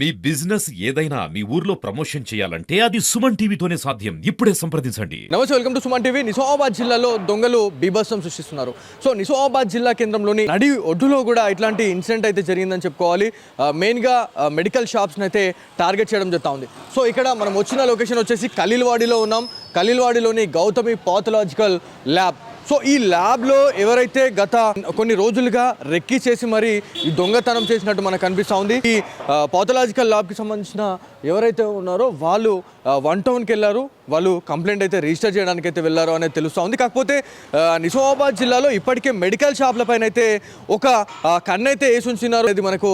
మీ business ఏదైనా మీ ఊర్లో promotion చేయాలంటే అది సుమన్ టీవీతోనే సాధ్యం. ఇప్పుడే సంప్రదించండి. నమస్తే, welcome to Suman TV. Nizamabad జిల్లాలో దొంగలు బీభత్సం సృష్టిస్తున్నారు. సో నిజామాబాద్ జిల్లా కేంద్రంలోని నడి ఒడ్డులో కూడా ఇట్లాంటి ఇన్సిడెంట్ అయితే జరిగిందని చెప్పుకోవాలి. మెయిన్గా మెడికల్ షాప్స్ని అయితే టార్గెట్ చేయడం జరుగుతూ ఉంది. సో ఇక్కడ మనం వచ్చిన లొకేషన్ వచ్చేసి ఖలీల్వాడిలో ఉన్నాం. ఖలీల్వాడిలోని గౌతమి పాథలాజికల్ ల్యాబ్. సో ఈ ల్యాబ్లో ఎవరైతే గత కొన్ని రోజులుగా రెక్కి చేసి మరి ఈ దొంగతనం చేసినట్టు మనకు కనిపిస్తూ ఉంది. ఈ పాథలాజికల్ ల్యాబ్కి సంబంధించిన ఎవరైతే ఉన్నారో వాళ్ళు 1 టౌన్కి వెళ్ళారు. వాళ్ళు కంప్లైంట్ అయితే రిజిస్టర్ చేయడానికి అయితే వెళ్ళారు అనేది తెలుస్తూ ఉంది. కాకపోతే నిజామాబాద్ జిల్లాలో ఇప్పటికే మెడికల్ షాప్ల పైన అయితే ఒక కన్ను అయితే వేసి ఉంచున్నారు. ఇది మనకు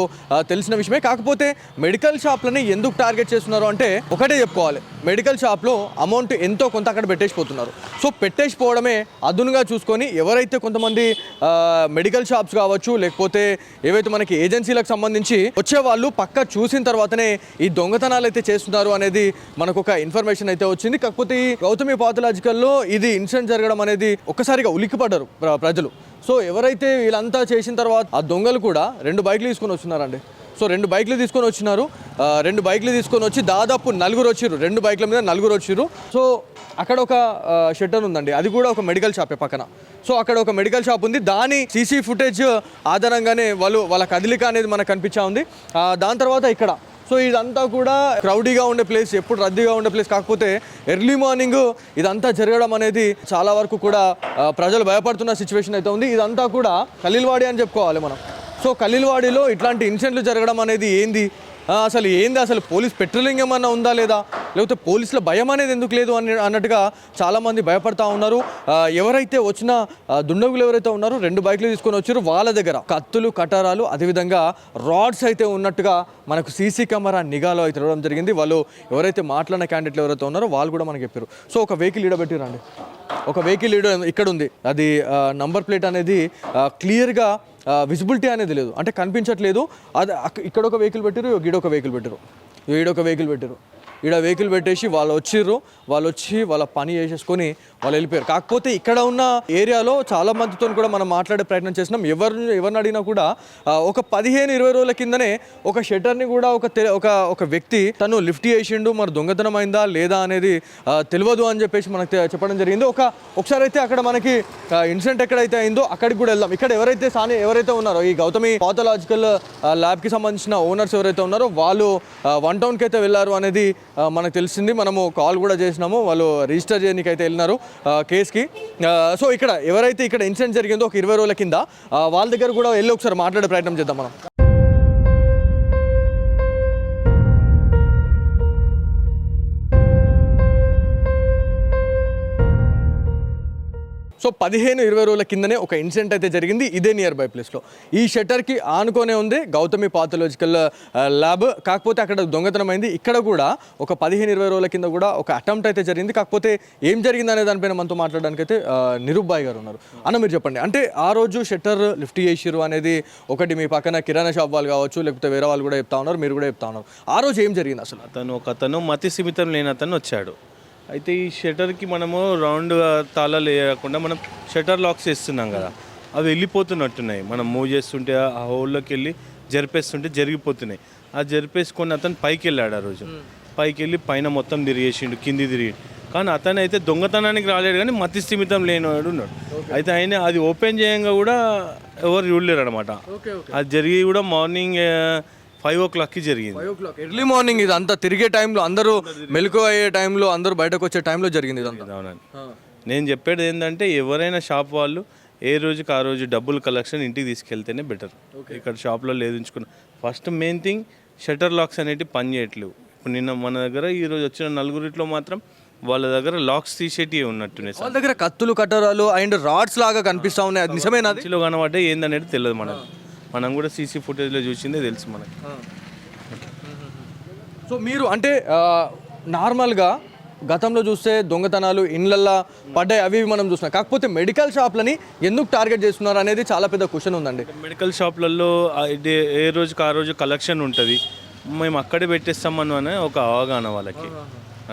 తెలిసిన విషయమే. కాకపోతే మెడికల్ షాప్లని ఎందుకు టార్గెట్ చేస్తున్నారు అంటే ఒకటే చెప్పుకోవాలి, మెడికల్ షాప్లో అమౌంట్ ఎంతో కొంత అక్కడ పెట్టేసిపోతున్నారు. సో పెట్టేసిపోవడమే అదునుగా చూసుకొని ఎవరైతే కొంతమంది మెడికల్ షాప్స్ కావచ్చు, లేకపోతే ఏవైతే మనకి ఏజెన్సీలకు సంబంధించి వచ్చే వాళ్ళు పక్క చూసిన తర్వాతనే ఈ దొంగతనాలు అయితే చేస్తున్నారు అనేది మనకు ఒక ఇన్ఫర్మేషన్ అయితే వచ్చింది. కాకపోతే ఈ గౌతమి పాథలాజికల్లో ఇది ఇన్సిడెంట్ జరగడం అనేది ఒక్కసారిగా ఉలిక్కిపడ్డారు ప్రజలు. సో ఎవరైతే వీళ్ళంతా చేసిన తర్వాత ఆ దొంగలు కూడా 2 బైక్లు తీసుకొని వస్తున్నారండి. సో 2 బైక్లు తీసుకొని వచ్చినారు. 2 బైక్లు తీసుకొని వచ్చి దాదాపు 4 వచ్చిర్రు. 2 బైక్ల మీద 4 వచ్చిర్రు. సో అక్కడ ఒక షట్టర్ ఉందండి, అది కూడా ఒక మెడికల్ షాపే పక్కన. సో అక్కడ ఒక మెడికల్ షాప్ ఉంది. దాని సీసీ ఫుటేజ్ ఆధారంగానే వాళ్ళ కదలిక అనేది మనకు కనిపించా ఉంది. దాని తర్వాత ఇక్కడ సో ఇదంతా కూడా క్రౌడీగా ఉండే ప్లేస్, ఎప్పుడు రద్దీగా ఉండే ప్లేస్. కాకపోతే ఎర్లీ మార్నింగ్ ఇదంతా జరగడం అనేది చాలా వరకు కూడా ప్రజలు భయపడుతున్న సిచ్యువేషన్ అయితే ఉంది. ఇదంతా కూడా ఖలీల్వాడి అని చెప్పుకోవాలి మనం. సో ఖలీల్వాడిలో ఇట్లాంటి ఇన్సిడెంట్లు జరగడం అనేది అసలు పోలీస్ పెట్రోలింగ్ ఏమన్నా ఉందా లేదా, లేకపోతే పోలీసుల భయం అనేది ఎందుకు లేదు అన్నట్టుగా చాలామంది భయపడతా ఉన్నారు. ఎవరైతే వచ్చిన దుండగులు ఎవరైతే ఉన్నారో 2 బైక్లు తీసుకొని వచ్చారు. వాళ్ళ దగ్గర కత్తులు, కటారాలు, అదేవిధంగా రాడ్స్ అయితే ఉన్నట్టుగా మనకు సీసీ కెమెరా నిఘాలో అయితే ఇవ్వడం జరిగింది. వాళ్ళు ఎవరైతే మాట్లాడిన క్యాండిడేట్లు ఎవరైతే ఉన్నారో వాళ్ళు కూడా మనకు చెప్పారు. సో ఒక వెహికల్ ఈడబెట్టిరండి, ఒక వెహికల్ ఇక్కడ ఉంది. అది నంబర్ ప్లేట్ అనేది క్లియర్గా విజిబిలిటీ అనేది లేదు, అంటే కనిపించట్లేదు. అది ఇక్కడ ఒక వెహికల్ పెట్టారు, ఈడొక వెహికల్ పెట్టారు. ఈడ వెహికల్ పెట్టేసి వాళ్ళు వచ్చి వాళ్ళ పని చేసేసుకొని వాళ్ళు వెళ్ళిపోయారు. కాకపోతే ఇక్కడ ఉన్న ఏరియాలో చాలా మందితో కూడా మనం మాట్లాడే ప్రయత్నం చేసినాం. ఎవరిని అడిగినా కూడా ఒక 15-20 రోజుల కిందనే ఒక షట్టర్ని కూడా ఒక వ్యక్తి తను లిఫ్ట్ చేసిండు, మరి దొంగతనం అయిందా లేదా అనేది తెలియదు అని చెప్పేసి మనకు చెప్పడం జరిగింది. ఒకసారి అయితే అక్కడ మనకి ఇన్సిడెంట్ ఎక్కడైతే అయిందో అక్కడికి కూడా వెళ్దాం. ఇక్కడ ఎవరైతే ఉన్నారో ఈ గౌతమి పాథలాజికల్ ల్యాబ్కి సంబంధించిన ఓనర్స్ ఎవరైతే ఉన్నారో వాళ్ళు 1 టౌన్కి అయితే వెళ్ళారు అనేది మనకు తెలిసింది. మనము కాల్ కూడా చేసినాము. వాళ్ళు రిజిస్టర్ చేయడానికి అయితే వెళ్ళినారు కేసుకి. సో ఎవరైతే ఇక్కడ ఇన్సిడెంట్ జరిగిందో ఒక 20 రోజుల కింద వాళ్ళ దగ్గర కూడా వెళ్ళి ఒకసారి మాట్లాడే ప్రయత్నం చేద్దాం మనం. సో 15-20 రోజుల కిందనే ఒక ఇన్సిడెంట్ అయితే జరిగింది ఇదే నియర్ బై ప్లేస్లో. ఈ షట్టర్కి ఆనుకొనే ఉంది గౌతమి పాథలాజికల్ ల్యాబ్. కాకపోతే అక్కడ దొంగతనం అయింది. ఇక్కడ కూడా ఒక 15-20 రోజుల కింద కూడా ఒక అటెంప్ట్ అయితే జరిగింది. కాకపోతే ఏం జరిగింది అనే దానిపైన మనతో మాట్లాడడానికి అయితే నిరూబాయ్ గారు ఉన్నారు. అన్న మీరు చెప్పండి, అంటే ఆ రోజు షట్టర్ లిఫ్ట్ చేసిరు అనేది ఒకటి, మీ పక్కన కిరాణా షాప్ వాళ్ళు కావచ్చు, లేకపోతే వేరే వాళ్ళు కూడా చెప్తా ఉన్నారు, మీరు కూడా చెప్తా ఉన్నారు. ఆ రోజు ఏం జరిగింది అసలు? అతను మతి సిమితం లేని అతను వచ్చాడు. అయితే ఈ షట్టర్కి మనము రౌండ్ తాళాలు వేయకుండా మనం షట్టర్ లాక్స్ చేస్తున్నాం కదా, అవి వెళ్ళిపోతున్నట్టున్నాయి. మనం మూవ్ చేస్తుంటే ఆ హోల్లోకి వెళ్ళి జరిపేస్తుంటే జరిగిపోతున్నాయి. ఆ జరిపేసుకొని అతను పైకి వెళ్ళాడు. ఆ రోజు పైకి వెళ్ళి పైన మొత్తం తిరిగేసిండు, కింది తిరిగి. కానీ అతను అయితే దొంగతనానికి రాలేడు, కానీ మతి స్థిమితం లేనివాడు ఉన్నాడు. అయితే ఆయన అది ఓపెన్ చేయంగా కూడా ఎవరు చూడలేరు అనమాట. అది జరిగి కూడా మార్నింగ్ 5 o'clockకి జరిగింది. 5 o'clock ఎర్లీ మార్నింగ్. ఇది అంతా తిరిగే టైంలో, అందరూ మెలకు అయ్యే టైంలో, అందరూ బయటకు వచ్చే టైంలో జరిగింది ఇదంతా. అవునండి. నేను చెప్పేది ఏంటంటే ఎవరైనా షాప్ వాళ్ళు ఏ రోజుకి ఆ రోజు డబ్బులు కలెక్షన్ ఇంటికి తీసుకెళ్తేనే బెటర్. ఇక్కడ షాప్లో లేదు ఉంచుకున్న. First main thing shutter lakhs అనేవి పని చేయట్లేవు. ఇప్పుడు నిన్న మన దగ్గర ఈరోజు వచ్చిన 4 మాత్రం వాళ్ళ దగ్గర లాక్స్ తీసేటివి ఉన్నట్టున్నాయి. వాళ్ళ దగ్గర కత్తులు, కట్టరాలు అండ్ రాడ్స్ లాగా కనిపిస్తూ ఉన్నాయి. అది నిజమేనా? మంచిలో కనబడ్డే ఏందనేది తెలియదు మనకు. మనం కూడా సీసీ ఫుటేజ్లో చూసిందే తెలుసు మనకి. సో మీరు అంటే నార్మల్గా గతంలో చూస్తే దొంగతనాలు ఇళ్ళల్లో పడ్డాయి, అవి మనం చూస్తున్నాం. కాకపోతే మెడికల్ షాప్లని ఎందుకు టార్గెట్ చేస్తున్నారు అనేది చాలా పెద్ద క్వశ్చన్ ఉందండి. మెడికల్ షాప్లలో ఏ రోజుకి ఆ రోజు కలెక్షన్ ఉంటుంది, మేము అక్కడే పెట్టేస్తామని అనే ఒక అవగాహన వాళ్ళకి.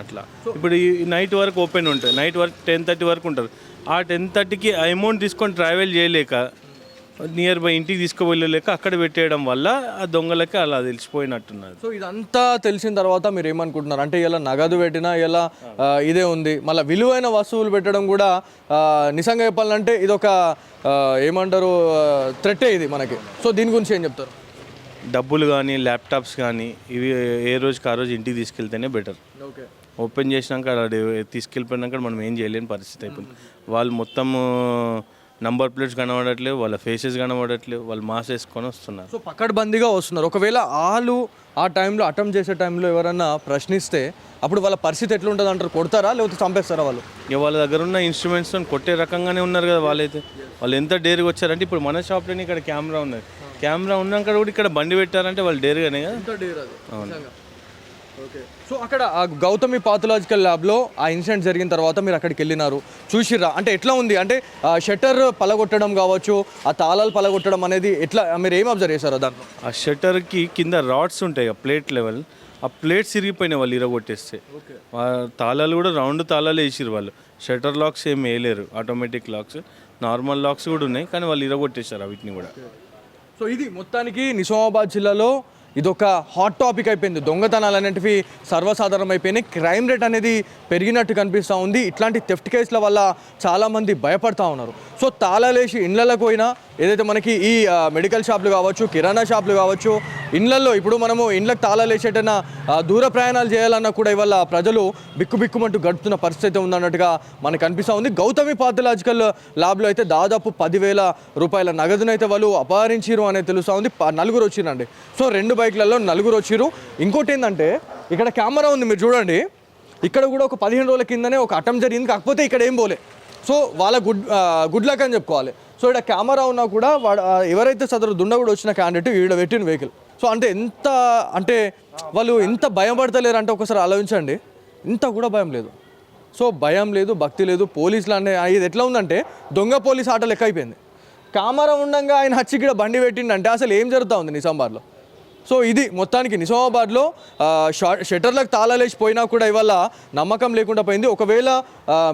అట్లా ఇప్పుడు ఈ నైట్ వరకు ఓపెన్ ఉంటుంది, నైట్ వరకు 10:30 వరకు ఉంటారు. ఆ 10:30కి అమౌంట్ తీసుకొని ట్రావెల్ చేయలేక నియర్ బై ఇంటికి తీసుకువెళ్ళలేక అక్కడ పెట్టేయడం వల్ల ఆ దొంగలకి అలా తెలిసిపోయినట్టున్నది. సో ఇదంతా తెలిసిన తర్వాత మీరు ఏమనుకుంటున్నారు అంటే ఇలా నగదు పెట్టినా ఇలా ఇదే ఉంది, మళ్ళీ విలువైన వస్తువులు పెట్టడం కూడా నిజంగా చెప్పాలంటే ఇది ఒక ఏమంటారు థ్రెట్టే ఇది మనకి. సో దీని గురించి ఏం చెప్తారు? డబ్బులు కానీ ల్యాప్టాప్స్ కానీ ఇవి ఏ రోజుకి ఆ రోజు ఇంటికి తీసుకెళ్తేనే బెటర్. ఓకే, ఓపెన్ చేసినాక తీసుకెళ్ళిపోయినాక మనం ఏం చేయలేని పరిస్థితి అయిపోయింది. వాళ్ళు మొత్తము నంబర్ ప్లేట్స్ కనబడట్లేవు, వాళ్ళ ఫేసెస్ కనబడట్లేవు, వాళ్ళు మాస్క్ వేసుకొని వస్తున్నారు. సో పక్కడబందీగా వస్తున్నారు. ఒకవేళ వాళ్ళు ఆ టైంలో అటెంప్ట్ చేసే టైంలో ఎవరన్నా ప్రశ్నిస్తే అప్పుడు వాళ్ళ పరిస్థితి ఎట్లుంటుంది అంటారు? కొడతారా లేకపోతే చంపేస్తారా వాళ్ళు? ఇక వాళ్ళ దగ్గర ఉన్న ఇన్స్ట్రుమెంట్స్ కొట్టే రకంగానే ఉన్నారు కదా వాళ్ళైతే. వాళ్ళు ఎంత డేర్గా వచ్చారంటే ఇప్పుడు మన షాప్లోనే ఇక్కడ కెమెరా ఉన్నది, కెమెరా ఉన్నాక కూడా ఇక్కడ బండి పెట్టారంటే వాళ్ళు డేర్గానే కదా. అవును. ఓకే, సో అక్కడ ఆ గౌతమి పాథలాజికల్ ల్యాబ్లో ఆ ఇన్సిడెంట్ జరిగిన తర్వాత మీరు అక్కడికి వెళ్ళినారు, చూసిర్రా? అంటే ఎట్లా ఉంది అంటే షట్టర్ పలగొట్టడం కావచ్చు, ఆ తాళాలు పలగొట్టడం అనేది ఎట్లా మీరు ఏం అబ్జర్వ్ చేశారో దాంట్లో? ఆ షట్టర్కి కింద రాడ్స్ ఉంటాయి ప్లేట్ లెవెల్, ఆ ప్లేట్స్ ఇరిగిపోయినాయి వాళ్ళు ఇరగొట్టేస్తే. ఆ తాళాలు కూడా రౌండ్ తాళాలు వేసిరు వాళ్ళు, షట్టర్ లాక్స్ ఏం వేయలేరు, ఆటోమేటిక్ లాక్స్, నార్మల్ లాక్స్ కూడా ఉన్నాయి కానీ వాళ్ళు ఇరగొట్టేశారు వీటిని కూడా. సో ఇది మొత్తానికి నిజామాబాద్ జిల్లాలో ఇదొక హాట్ టాపిక్ అయిపోయింది. దొంగతనాలు అనేటివి సర్వసాధారణం అయిపోయినాయి. క్రైమ్ రేట్ అనేది పెరిగినట్టు కనిపిస్తూ ఉంది. ఇట్లాంటి థెఫ్ట్ కేసుల వల్ల చాలామంది భయపడతా ఉన్నారు. సో తాళాలేసి ఇండ్లకు పోయినా ఏదైతే మనకి ఈ మెడికల్ షాపులు కావచ్చు, కిరాణా షాపులు కావచ్చు, ఇండ్లల్లో ఇప్పుడు మనము ఇండ్లకు తాళాలు వేసేటైనా దూర ప్రయాణాలు చేయాలన్నా కూడా ఇవాళ ప్రజలు బిక్కుబిక్కుమంటూ గడుపుతున్న పరిస్థితి ఉందన్నట్టుగా మనకు అనిపిస్తూ ఉంది. గౌతమి పాథలాజికల్ ల్యాబ్లో అయితే దాదాపు 10,000 రూపాయల నగదును అయితే వాళ్ళు అపహరించారు అనేది తెలుస్తూ ఉంది. 4 వచ్చిరండి. సో 2 బైక్లలో 4 వచ్చిరు. ఇంకోటి ఏంటంటే ఇక్కడ కెమెరా ఉంది, మీరు చూడండి. ఇక్కడ కూడా ఒక 15 రోజుల కిందనే ఒక అటెంప్ట్ జరిగింది, కాకపోతే ఇక్కడ ఏం పోలే. సో వాళ్ళ గుడ్ లక్ అని చెప్పుకోవాలి. సో ఇక్కడ కెమెరా ఉన్నా కూడా వాడు ఎవరైతే సదరు దుండగుడు వచ్చిన క్యాండిడేట్ ఈడ పెట్టిన వెహికల్. సో అంటే వాళ్ళు ఎంత భయం పడతలేరు అంటే ఒకసారి ఆలోచించండి, ఇంత కూడా భయం లేదు. సో భయం లేదు, భక్తి లేదు. పోలీసులు అంటే ఇది ఎట్లా ఉందంటే దొంగ పోలీస్ ఆట లెక్క అయిపోయింది. కెమెరా ఉండగా ఆయన హచ్చిగిడ బండి పెట్టిండంటే అసలు ఏం జరుగుతూ ఉంది నిజామాబాద్లో? సో ఇది మొత్తానికి నిజామాబాద్లో షట్టర్లకు తాళాలేసి పోయినా కూడా ఇవాళ నమ్మకం లేకుండా పోయింది. ఒకవేళ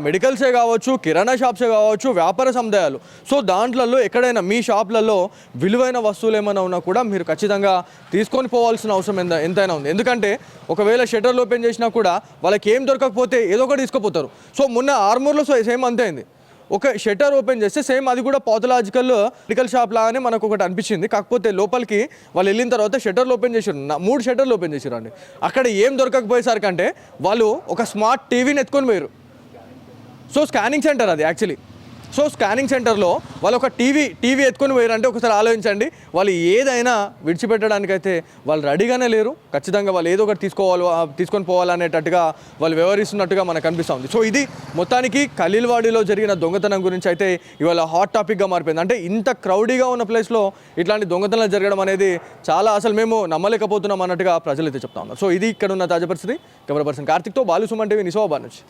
మెడికల్సే కావచ్చు, కిరాణా షాప్సే కావచ్చు, వ్యాపార సముదాయాలు, సో దాంట్లలో ఎక్కడైనా మీ షాప్లలో విలువైన వస్తువులు ఏమైనా ఉన్నా కూడా మీరు ఖచ్చితంగా తీసుకొని పోవాల్సిన అవసరం ఎంతైనా ఉంది. ఎందుకంటే ఒకవేళ షట్టర్లు ఓపెన్ చేసినా కూడా వాళ్ళకి ఏం దొరకకపోతే ఏదో ఒకటి తీసుకుపోతారు. సో మొన్న ఆర్మూర్లో సేమ్ అంతే అయింది. ఒక షట్టర్ ఓపెన్ చేస్తే సేమ్ అది కూడా పాథలాజికల్ మెడికల్ షాప్ లాగానే మనకు ఒకటి అనిపించింది. కాకపోతే లోపలికి వాళ్ళు వెళ్ళిన తర్వాత షట్టర్లు ఓపెన్ చేసారు, 3 షట్టర్లు ఓపెన్ చేసారు అండి. అక్కడ ఏం దొరకకపోయేసరికంటే వాళ్ళు ఒక స్మార్ట్ టీవీని ఎత్తుకొని పోయారు. సో స్కానింగ్ సెంటర్ అది యాక్చువల్లీ. సో స్కానింగ్ సెంటర్లో వాళ్ళు ఒక టీవీ ఎత్తుకొని పోయారంటే ఒకసారి ఆలోచించండి. వాళ్ళు ఏదైనా విడిచిపెట్టడానికైతే వాళ్ళు రెడీగానే లేరు. ఖచ్చితంగా వాళ్ళు ఏదో ఒకటి తీసుకొని పోవాలనేటట్టుగా వాళ్ళు వ్యవహరిస్తున్నట్టుగా మనకు అనిపిస్తుంది. సో ఇది మొత్తానికి ఖలీల్వాడిలో జరిగిన దొంగతనం గురించి అయితే ఇవాళ హాట్ టాపిక్గా మారిపోయింది. అంటే ఇంత క్రౌడీగా ఉన్న ప్లేస్లో ఇట్లాంటి దొంగతనాలు జరగడం అనేది చాలా అసలు మేము నమ్మలేకపోతున్నాం అన్నట్టుగా ప్రజలు అయితే చెప్తా ఉన్నారు. సో ఇది ఇక్కడ ఉన్న తాజా పరిస్థితి. కెమెరా పర్సన్ కార్తిక్తో బాలు సుమన్ టీవీ నిజామాబాద్ నుంచి.